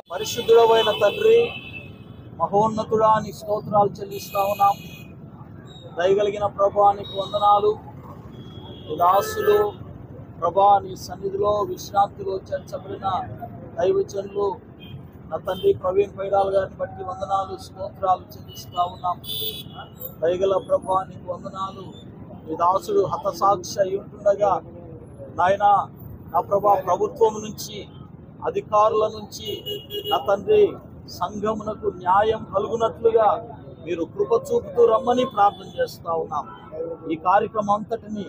పరిశుద్ధుడైన తండ్రి, మహోన్నతుడా నీ స్తోత్రాలు చెల్లిస్తా ఉన్నాం. దయగలిగిన ప్రభా నీకు వందనాలు. దాసులు ప్రభా నీ సన్నిధిలో విశ్రాంతిలో చేర్చబడిన దైవజనులు నా తండ్రి ప్రవీణ్ పైడాల్ గారిని బట్టి వందనాలు, స్తోత్రాలు చెల్లిస్తా ఉన్నాం. దయగల ప్రభా నీకు వందనాలు. నీ దాసుడు హతసాక్షి అయి ఉంటుండగా నాయన నా ప్రభా ప్రభుత్వం నుంచి, అధికారుల నుంచి నా తండ్రి సంఘమునకు న్యాయం కలుగునట్లుగా మీరు కృప చూపుతూ రమ్మని ప్రార్థన చేస్తా ఉన్నాం. ఈ కార్యక్రమం అంతటిని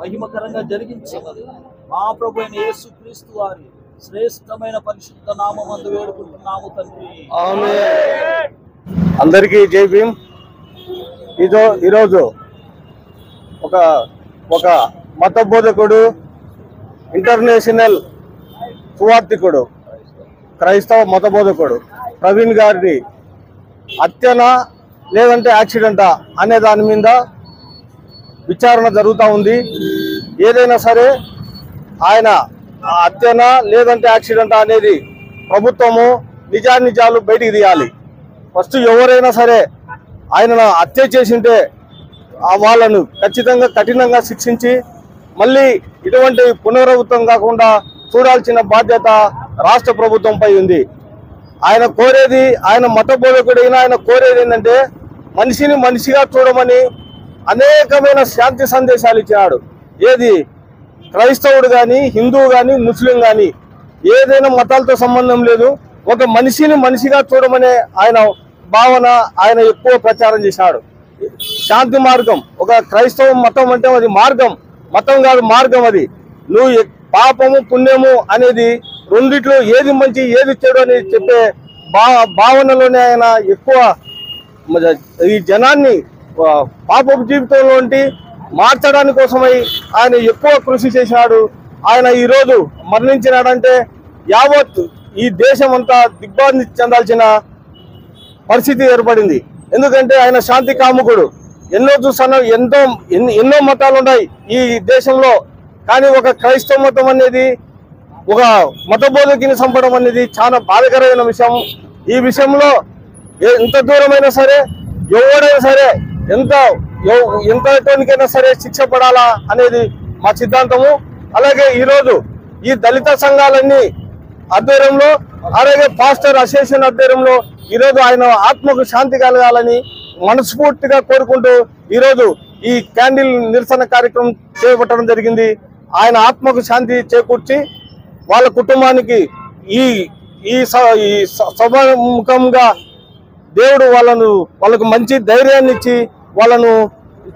మహిమకరంగా జరిగించమని మా ప్రభు అయిన యేసుక్రీస్తు వారి శ్రేష్టమైన పరిశుద్ధ నామమందు వేడుకుంటున్నాము తండ్రి. ఆమేన్. అందరికీ జై భీమ్. ఈరోజు ఒక మత బోధకుడు, ఇంటర్నేషనల్ సువార్థికుడు, క్రైస్తవ మత బోధకుడు ప్రవీణ్ గారిని హత్యనా లేదంటే యాక్సిడెంటా అనే దాని మీద విచారణ జరుగుతూ ఉంది. ఏదైనా సరే ఆయన హత్యనా లేదంటే యాక్సిడెంటా అనేది ప్రభుత్వము నిజాలు బయటికి తీయాలి. ఫస్ట్ ఎవరైనా సరే ఆయన హత్య చేసింటే వాళ్ళను ఖచ్చితంగా కఠినంగా శిక్షించి మళ్ళీ ఇటువంటి పునరావృతం కాకుండా చూడాల్సిన బాధ్యత రాష్ట్ర ప్రభుత్వంపై ఉంది. ఆయన కోరేది, ఆయన మత బోధకుడైన ఆయన కోరేది ఏంటంటే మనిషిని మనిషిగా చూడమని అనేకమైన శాంతి సందేశాలు ఇచ్చినాడు. ఏది క్రైస్తవుడు కానీ, హిందువు కానీ, ముస్లిం కానీ, ఏదైనా మతాలతో సంబంధం లేదు, ఒక మనిషిని మనిషిగా చూడమనే ఆయన భావన ఆయన ఎక్కువ ప్రచారం చేశాడు. శాంతి మార్గం, ఒక క్రైస్తవ మతం అంటే అది మార్గం, మతం కాదు మార్గం. అది నువ్వు పాపము పుణ్యము అనేది రెండిట్లో ఏది మంచి ఏది చెడు అని చెప్పే భావనలోనే ఆయన ఎక్కువ ఈ జనాన్ని పాపపు జీవితంలోంటి మార్చడానికి కోసమై ఆయన ఎక్కువ కృషి చేశాడు. ఆయన ఈరోజు మరణించినాడంటే యావత్ ఈ దేశం అంతా దిగ్భ్రాంతి చెందాల్సిన పరిస్థితి ఏర్పడింది. ఎందుకంటే ఆయన శాంతి కాముకుడు. ఎన్నో చూసాను, ఎన్నో మతాలు ఉన్నాయి ఈ దేశంలో, కానీ ఒక క్రైస్తవ మతం అనేది, ఒక మత బోధకుని చంపడం అనేది చాలా బాధాకరమైన విషయం. ఈ విషయంలో ఎంత దూరమైనా సరే, ఎవరైనా సరే, ఎంతకైనా సరే శిక్ష పడాలా అనేది మా సిద్ధాంతము. అలాగే ఈరోజు ఈ దళిత సంఘాలన్నీ ఆధ్వర్యంలో, అలాగే పాస్టర్ అసోసియేషన్ ఆధ్వర్యంలో ఈరోజు ఆయన ఆత్మకు శాంతి కలగాలని మనస్ఫూర్తిగా కోరుకుంటూ ఈరోజు ఈ క్యాండిల్ నిరసన కార్యక్రమం చేపట్టడం జరిగింది. ఆయన ఆత్మకు శాంతి చేకూర్చి వాళ్ళ కుటుంబానికి ఈ సభముఖంగా దేవుడు వాళ్ళకు మంచి ధైర్యాన్ని ఇచ్చి వాళ్ళను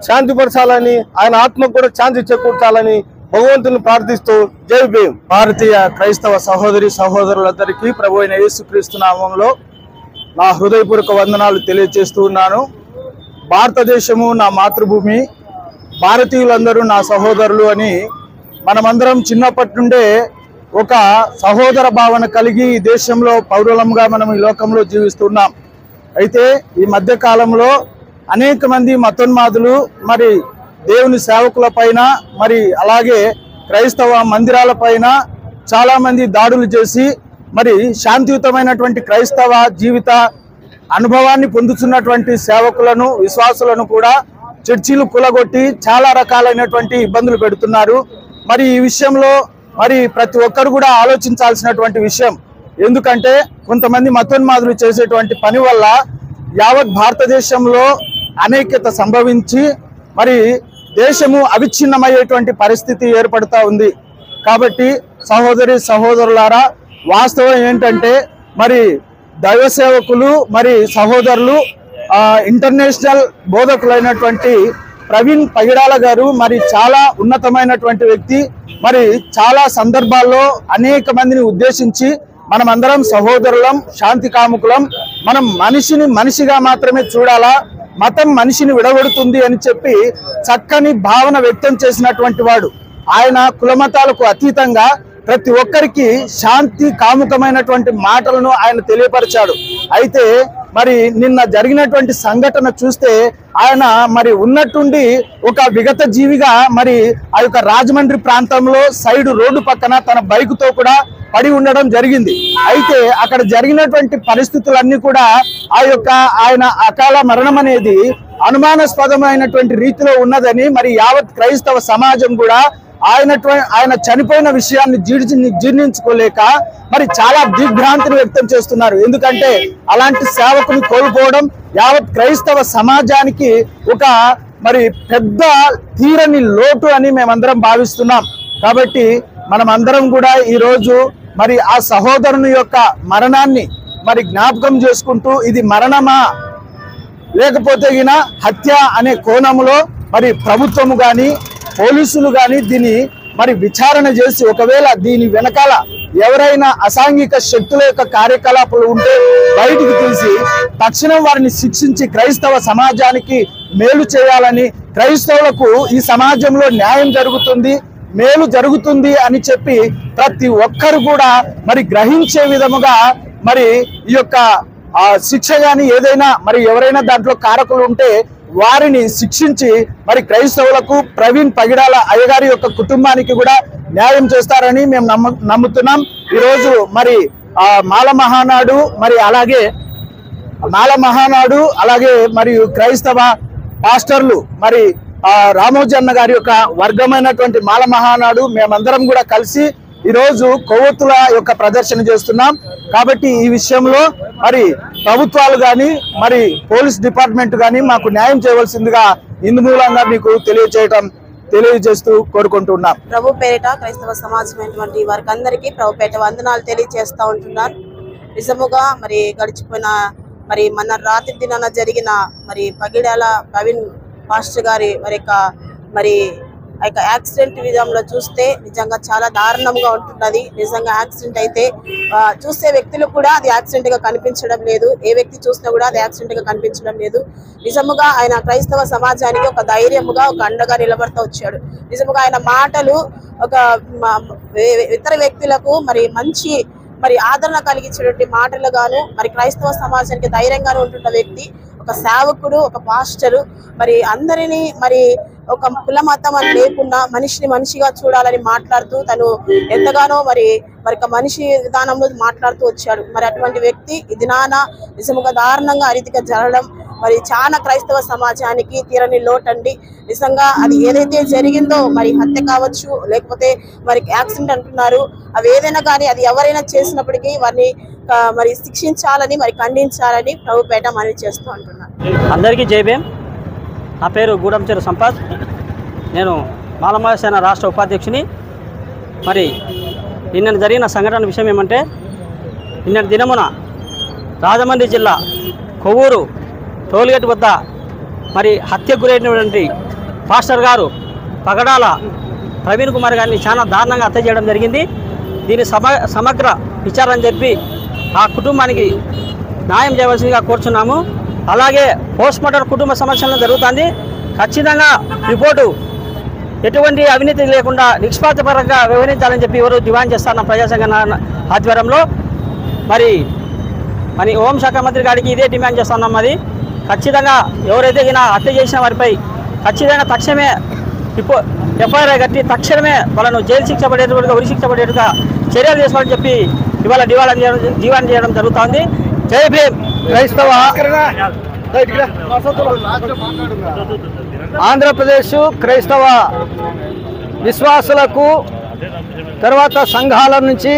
శాంతిపరచాలని, ఆయన ఆత్మకు కూడా శాంతి చేకూర్చాలని భగవంతుని ప్రార్థిస్తూ జై భీమ్. భారతీయ క్రైస్తవ సహోదరి సహోదరులందరికీ ప్రభు అయిన యేసుక్రీస్తు నామంలో నా హృదయపూర్వక వందనాలు తెలియజేస్తూ ఉన్నాను. భారతదేశము నా మాతృభూమి, భారతీయులందరూ నా సహోదరులు అని మనమందరం చిన్నప్పటి నుండే ఒక సహోదర భావన కలిగి ఈ దేశంలో పౌరులంగా మనం ఈ లోకంలో జీవిస్తున్నాం. అయితే ఈ మధ్య కాలంలో అనేక మంది మతోన్మాదులు మరి దేవుని సేవకుల పైన, మరి అలాగే క్రైస్తవ మందిరాల పైన చాలా మంది దాడులు చేసి మరి శాంతియుతమైనటువంటి క్రైస్తవ జీవిత అనుభవాన్ని పొందుతున్నటువంటి సేవకులను, విశ్వాసులను కూడా చర్చిలు కూలగొట్టి చాలా రకాలైనటువంటి ఇబ్బందులు పెడుతున్నారు. మరి ఈ విషయంలో మరి ప్రతి ఒక్కరు కూడా ఆలోచించాల్సినటువంటి విషయం. ఎందుకంటే కొంతమంది మతోన్మాదులు చేసేటువంటి పని వల్ల యావత్ భారతదేశంలో అనేకత సంభవించి మరి దేశము అవిచ్ఛిన్నమయ్యేటువంటి పరిస్థితి ఏర్పడుతూ ఉంది. కాబట్టి సహోదరి సహోదరులారా, వాస్తవం ఏంటంటే మరి దైవ సేవకులు మరి సహోదరులు ఇంటర్నేషనల్ బోధకులైనటువంటి ప్రవీణ్ పగిడాల గారు మరి చాలా ఉన్నతమైనటువంటి వ్యక్తి. మరి చాలా సందర్భాల్లో అనేక మందిని ఉద్దేశించి మనమందరం సహోదరులం, శాంతి కాముకులం, మనం మనిషిని మనిషిగా మాత్రమే చూడాలా, మతం మనిషిని విడగొడుతుంది అని చెప్పి చక్కని భావన వ్యక్తం చేసినటువంటి వాడు. ఆయన కులమతాలకు అతీతంగా ప్రతి ఒక్కరికి శాంతి కాముకమైనటువంటి మాటలను ఆయన తెలియపరిచాడు. అయితే మరి నిన్న జరిగినటువంటి సంఘటన చూస్తే ఆయన మరి ఉన్నట్టుండి ఒక విగత జీవిగా మరి ఆ యొక్క రాజమండ్రి ప్రాంతంలో సైడ్ రోడ్డు పక్కన తన బైకుతో కూడా పడి ఉండడం జరిగింది. అయితే అక్కడ జరిగినటువంటి పరిస్థితులన్నీ కూడా ఆయన అకాల మరణం అనేది అనుమానాస్పదమైనటువంటి రీతిలో ఉన్నదని మరి యావత్ క్రైస్తవ సమాజం కూడా ఆయన చనిపోయిన విషయాన్ని జీర్ణించుకోలేక మరి చాలా దిగ్భ్రాంతిని వ్యక్తం చేస్తున్నారు. ఎందుకంటే అలాంటి సేవకుని కోల్పోవడం యావత్ క్రైస్తవ సమాజానికి ఒక మరి పెద్ద తీరని లోటు అని మేమందరం భావిస్తున్నాం. కాబట్టి మనమందరం కూడా ఈరోజు మరి ఆ సహోదరుని యొక్క మరణాన్ని మరి జ్ఞాపకం చేసుకుంటూ ఇది మరణమా లేకపోతే హత్య అనే కోణంలో మరి ప్రభుత్వము కానీ పోలీసులు కానీ దీన్ని మరి విచారణ చేసి ఒకవేళ దీని వెనకాల ఎవరైనా అసాంఘిక శక్తుల యొక్క కార్యకలాపాలు ఉంటే బయటికి తీసి తక్షణం వారిని శిక్షించి క్రైస్తవ సమాజానికి మేలు చేయాలని, క్రైస్తవులకు ఈ సమాజంలో న్యాయం జరుగుతుంది, మేలు జరుగుతుంది అని చెప్పి ప్రతి ఒక్కరు కూడా మరి గ్రహించే విధముగా మరి ఈ యొక్క శిక్ష కానీ ఏదైనా మరి ఎవరైనా దాంట్లో కారకులు ఉంటే వారిని శిక్షించి మరి క్రైస్తవులకు ప్రవీణ్ పగిడాల అయ్యగారి యొక్క కుటుంబానికి కూడా న్యాయం చేస్తారని మేము నమ్ముతున్నాం. ఈరోజు మరి మాల మహానాడు అలాగే మరియు క్రైస్తవ పాస్టర్లు మరి రామోజన్న గారి యొక్క వర్గమైనటువంటి మాల మహానాడు మేమందరం కూడా కలిసి ఈరోజు కొవ్వొత్తుల యొక్క ప్రదర్శన చేస్తున్నాం. కాబట్టి ఈ విషయంలో మరి ప్రభుత్వాలు కానీ మరి పోలీస్ డిపార్ట్మెంట్ కానీ మాకు న్యాయం చేయవలసిందిగా ఇందు మూలంగా మీకు తెలియజేస్తూ కోరుకుంటున్నాం. ప్రభు పేరిట క్రైస్తవ సమాజమైనటువంటి వారికి అందరికీ ప్రభు పేరిట వందనాలు తెలియజేస్తూ ఉంటున్నాను. నిజముగా మరి గడిచిపోయిన మరి మన రాత్రి దినాన జరిగిన మరి పగిడాల ప్రవీణ్ పాస్టర్ గారి మరి యాక్సిడెంట్ విధంలో చూస్తే నిజంగా చాలా దారుణంగా ఉంటున్నది. నిజంగా యాక్సిడెంట్ అయితే చూసే వ్యక్తులు కూడా అది యాక్సిడెంట్ గా కనిపించడం లేదు, ఏ వ్యక్తి చూసినా కూడా అది యాక్సిడెంట్ గా కనిపించడం లేదు. నిజముగా ఆయన క్రైస్తవ సమాజానికి ఒక ధైర్యముగా ఒక అండగా నిలబడుతూ వచ్చాడు. నిజముగా ఆయన మాటలు ఒక ఇతర వ్యక్తులకు మరి మంచి మరి ఆదరణ కలిగించేటువంటి మాటలుగాను మరి క్రైస్తవ సమాజానికి ధైర్యంగాను ఉంటున్న వ్యక్తి, ఒక సేవకుడు, ఒక పాస్టరు, మరి అందరినీ మరి ఒక కుల మతం అని లేకుండా మనిషిని మనిషిగా చూడాలని మాట్లాడుతూ తను ఎంతగానో మరి ఒక మనిషి విధానంలో మాట్లాడుతూ వచ్చాడు. మరి అటువంటి వ్యక్తి ఇది నిజముగా దారుణంగా అరీతిగా జరగడం మరి చాలా క్రైస్తవ సమాజానికి తీరని లోటండి. నిజంగా అది ఏదైతే జరిగిందో మరి హత్య కావచ్చు లేకపోతే మరి యాక్సిడెంట్ అంటున్నారు, అవి ఏదైనా కానీ అది ఎవరైనా చేసినప్పటికీ వారిని మరి శిక్షించాలని మరి ఖండించాలని ప్రభుపేట మనవి చేస్తూ అంటున్నారు. అందరికీ జై భీమ్. నా పేరు గూడంచెరు సంపత్, నేను మాలమాల సేన రాష్ట్ర ఉపాధ్యక్షుని. మరి నిన్న జరిగిన సంఘటన విషయం ఏమంటే, నిన్న దినమున రాజమండ్రి జిల్లా కొవ్వూరు టోల్గేట్ వద్ద మరి హత్య గురైనటువంటి పాస్టర్ గారు పగడాల ప్రవీణ్ కుమార్ గారిని చాలా దారుణంగా హత్య చేయడం జరిగింది. దీని సమగ్ర విచారణ చెప్పి ఆ కుటుంబానికి న్యాయం చేయవలసిందిగా కోరుచున్నాము. అలాగే పోస్ట్మార్టం కుటుంబ సమస్యలను జరుగుతుంది. ఖచ్చితంగా రిపోర్టు ఎటువంటి అవినీతి లేకుండా నిష్పక్షపాతంగా వ్యవహరించాలని చెప్పి ఎవరు డిమాండ్ చేస్తారన్న ప్రజాసంఘ ఆధ్వర్యంలో మరి హోంశాఖ మంత్రి గారికి ఇదే డిమాండ్ చేస్తున్నాం. అది ఖచ్చితంగా ఎవరైతే హత్య చేసిన వారిపై ఖచ్చితంగా తక్షణమే ఎఫ్ఐఆర్ కట్టి తక్షణమే వాళ్ళను జైలు శిక్ష పడేటట్టుగా ఉరి శిక్ష పడేట్టుగా చర్యలు తీసుకోవాలని చెప్పి ఇవాళ డిమాండ్ చేయడం జరుగుతుంది. జై భీమ్. క్రైస్తవ ఆంధ్రప్రదేశ్ క్రైస్తవ విశ్వాసులకు తర్వాత సంఘాల నుంచి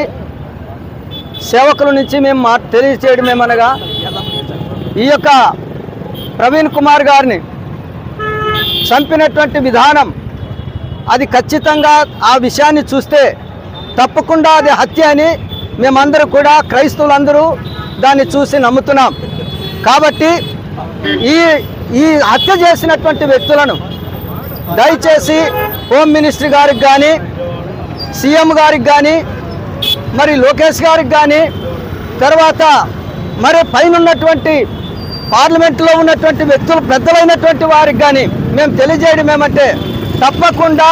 సేవకుల నుంచి మేము తెలియచేయడం ఏమనగా, ఈ యొక్క ప్రవీణ్ కుమార్ గారిని చంపినటువంటి విధానం అది ఖచ్చితంగా ఆ విషయాన్ని చూస్తే తప్పకుండా అది హత్య అని మేమందరూ కూడా క్రైస్తవులందరూ దాన్ని చూసి నమ్ముతున్నాం. కాబట్టి ఈ హత్య చేసినటువంటి వ్యక్తులను దయచేసి హోమ్ మినిస్టర్ గారికి కానీ సీఎం గారికి కానీ మరి లోకేష్ గారికి కానీ తర్వాత మరి పైన ఉన్నటువంటి పార్లమెంట్లో ఉన్నటువంటి వ్యక్తులు పెద్దలైనటువంటి వారికి కానీ మేము తెలియజేయడం ఏమంటే, తప్పకుండా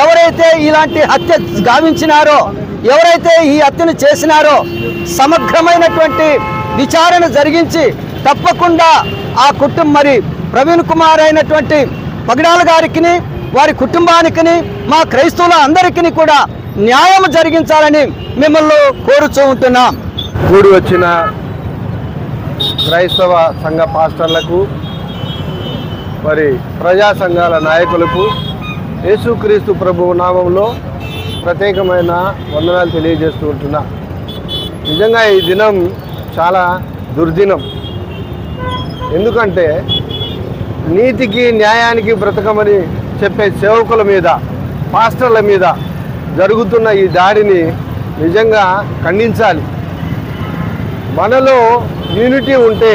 ఎవరైతే ఇలాంటి హత్య గావించినారో, ఎవరైతే ఈ హత్యను చేసినారో సమగ్రమైనటువంటి విచారణ జరిగించి తప్పకుండా ఆ మరి ప్రవీణ్ కుమార్ అయినటువంటి పగిడాల గారికి, వారి కుటుంబానికి, మా క్రైస్తవుల అందరికీ కూడా న్యాయం జరిగించాలని మిమ్మల్ని కోరుచూ ఉంటున్నాం. కూడి వచ్చిన క్రైస్తవ సంఘ పాస్టర్లకు, మరి ప్రజా సంఘాల నాయకులకు యేసుక్రీస్తు ప్రభువు నామంలో ప్రత్యేకమైన వందనాలు తెలియజేస్తూ ఉంటున్నా. నిజంగా ఈ దినం చాలా దుర్దినం. ఎందుకంటే నీతికి న్యాయానికి బ్రతకమని చెప్పే సేవకుల మీద, పాస్టర్ల మీద జరుగుతున్న ఈ దాడిని నిజంగా ఖండించాలి. మనలో యూనిటీ ఉంటే,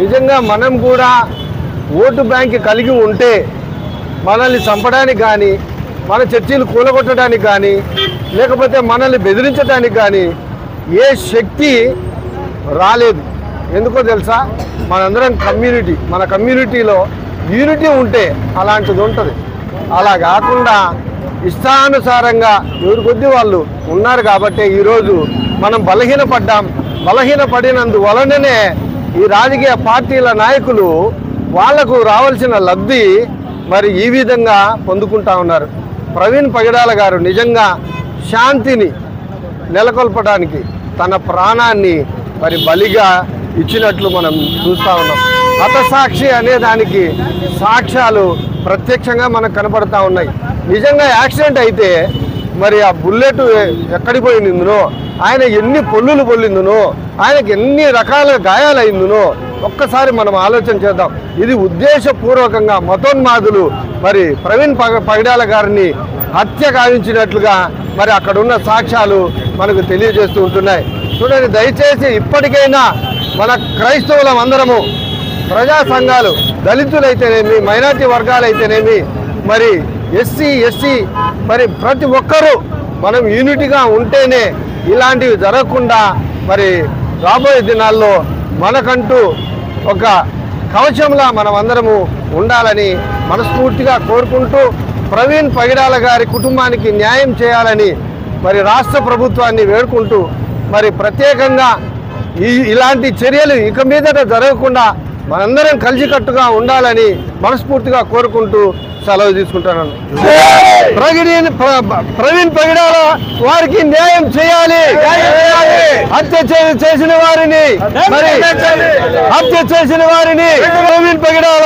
నిజంగా మనం కూడా ఓటు బ్యాంక్ కలిగి ఉంటే మనల్ని చంపడానికి కానీ, మన చర్చీలు కూలగొట్టడానికి కానీ, లేకపోతే మనల్ని బెదిరించడానికి కానీ ఏ శక్తి రాలేదు. ఎందుకో తెలుసా? మనందరం కమ్యూనిటీ, మన కమ్యూనిటీలో యూనిటీ ఉంటే అలాంటిది ఉంటుంది. అలా కాకుండా ఇష్టానుసారంగా ఎవరి కొద్దీ వాళ్ళు ఉన్నారు కాబట్టి ఈరోజు మనం బలహీనపడినందువలననే ఈ రాజకీయ పార్టీల నాయకులు వాళ్లకు రావాల్సిన లబ్ధి మరి ఈ విధంగా పొందుకుంటా ఉన్నారు. ప్రవీణ్ పగిడాల గారు నిజంగా శాంతిని నెలకొల్పడానికి తన ప్రాణాన్ని మరి బలిగా ఇచ్చినట్లు మనం చూస్తూ ఉన్నాం. హతసాక్షి అనే దానికి సాక్ష్యాలు ప్రత్యక్షంగా మనకు కనపడతా ఉన్నాయి. నిజంగా యాక్సిడెంట్ అయితే మరి ఆ బుల్లెట్ ఎక్కడికి పోయిందో, ఆయన ఎన్ని పొల్లులు పొల్లిందునో, ఆయనకి ఎన్ని రకాల గాయాలైందునో ఒక్కసారి మనం ఆలోచన చేద్దాం. ఇది ఉద్దేశపూర్వకంగా మతోన్మాదులు మరి ప్రవీణ్ పగిడాల గారిని హత్య గావించినట్లుగా మరి అక్కడున్న సాక్ష్యాలు మనకు తెలియజేస్తూ ఉంటున్నాయి. చూడండి, దయచేసి ఇప్పటికైనా మన క్రైస్తవులం అందరము, ప్రజా సంఘాలు, దళితులైతేనేమి, మైనార్టీ వర్గాలైతేనేమి, మరి ఎస్సీ ఎస్టీ, మరి ప్రతి ఒక్కరూ మనం యూనిటీగా ఉంటేనే ఇలాంటివి జరగకుండా మరి రాబోయే దినాల్లో మనకంటూ ఒక కవచంలా మనం అందరము ఉండాలని మనస్ఫూర్తిగా కోరుకుంటూ, ప్రవీణ్ పగిడాల గారి కుటుంబానికి న్యాయం చేయాలని మరి రాష్ట్ర ప్రభుత్వాన్ని వేడుకుంటూ, మరి ప్రత్యేకంగా ఇలాంటి చర్యలు ఇక మీదట జరగకుండా మనందరం కలిసికట్టుగా ఉండాలని మనస్ఫూర్తిగా కోరుకుంటూ సెలవు తీసుకుంటున్నాను. ప్రవీణ్ పగిడాల వారికి న్యాయం చేయాలి. హత్య చేసిన వారిని ప్రవీణ్ పగిడాల